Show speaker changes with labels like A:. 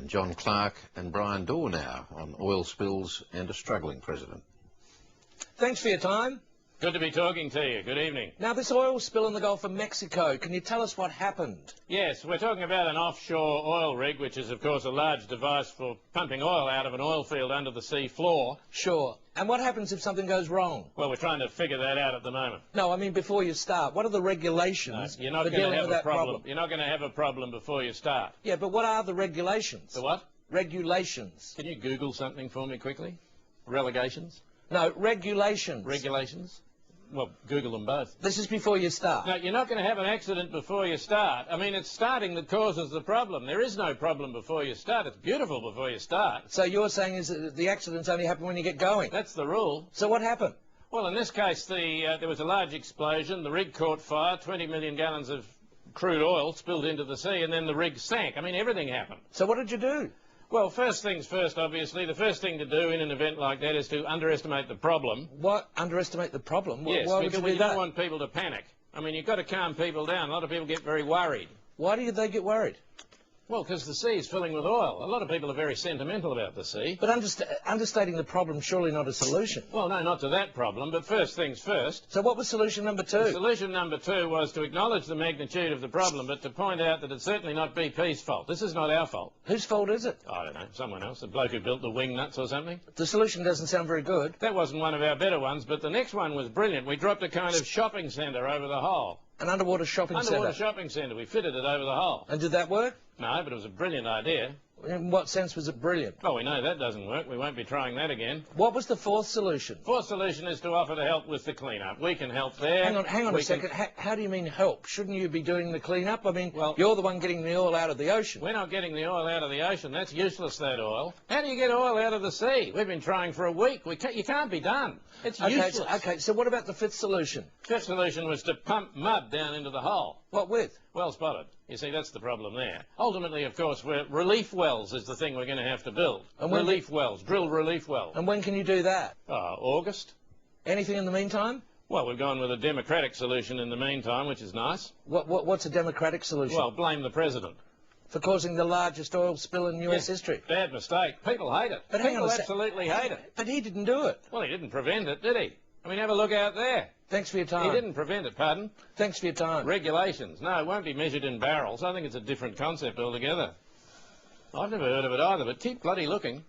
A: and John Clark and Brian Dorr now on oil spills and a struggling president.
B: Thanks for your time.
C: Good to be talking to you. Good evening.
B: Now, this oil spill in the Gulf of Mexico, can you tell us what happened?
C: Yes, we're talking about an offshore oil rig, which is, of course, a large device for pumping oil out of an oil field under the sea floor.
B: Sure. And what happens if something goes wrong?
C: Well, we're trying to figure that out at the moment.
B: No, I mean before you start. What are the regulations
C: You're not
B: for dealing with that
C: problem. You're not going to have a problem before you start.
B: Yeah, but what are the regulations?
C: The what?
B: Regulations.
C: Can you Google something for me quickly? Relegations?
B: No, regulations.
C: Regulations? Well, Google them both.
B: This is before you start.
C: No, you're not going to have an accident before you start. I mean, it's starting that causes the problem. There is no problem before you start. It's beautiful before you start.
B: So you're saying is that the accidents only happen when you get going?
C: That's the rule.
B: So what happened?
C: Well, in this case, there was a large explosion. The rig caught fire. 20 million gallons of crude oil spilled into the sea, and then the rig sank. I mean, everything happened.
B: So what did you do?
C: Well, first things first, obviously. The first thing to do in an event like that is to underestimate the problem.
B: What? Underestimate the problem?
C: Yes,
B: why would
C: because
B: you do
C: you
B: that?
C: don't want people to panic. I mean, you've got to calm people down. A lot of people get very worried.
B: Why do they get worried?
C: Well, because the sea is filling with oil. A lot of people are very sentimental about the sea.
B: But understating the problem surely not a solution.
C: Well, no, not to that problem, but first things first.
B: So what was solution number two?
C: Solution number two was to acknowledge the magnitude of the problem, but to point out that it's certainly not BP's fault. This is not our fault.
B: Whose fault is it?
C: I don't know, someone else, a bloke who built the wing nuts or something.
B: The solution doesn't sound very good.
C: That wasn't one of our better ones, but the next one was brilliant. We dropped a kind of shopping centre over the hull.
B: An underwater shopping centre?
C: Underwater shopping centre. We fitted it over the hull.
B: And did that work?
C: No, but it was a brilliant idea.
B: In what sense was it brilliant?
C: Oh, we know that doesn't work. We won't be trying that again.
B: What was the fourth solution?
C: Fourth solution is to offer to help with the clean-up. We can help there.
B: Hang on a second. How do you mean help? Shouldn't you be doing the clean-up? I mean, well, you're the one getting the oil out of the ocean.
C: We're not getting the oil out of the ocean. That's useless, that oil. How do you get oil out of the sea? We've been trying for a week. You can't be done. It's useless.
B: Okay, so what about the fifth solution?
C: Fifth solution was to pump mud down into the hull.
B: What with?
C: Well spotted. You see, that's the problem there. Ultimately, of course, relief wells is the thing we're going to have to build. And relief wells, drill relief wells.
B: And when can you do that?
C: August.
B: Anything in the meantime?
C: Well, we've gone with a democratic solution in the meantime, which is nice.
B: What's a democratic solution?
C: Well, blame the president.
B: For causing the largest oil spill in US history?
C: Bad mistake. People hate it.
B: But
C: people absolutely hate it.
B: But he didn't do it.
C: Well, he didn't prevent it, did he? I mean, have a look out there.
B: Thanks for your time.
C: He didn't prevent it, pardon?
B: Thanks for your time.
C: Regulations. No, it won't be measured in barrels. I think it's a different concept altogether. I've never heard of it either, but keep bloody looking.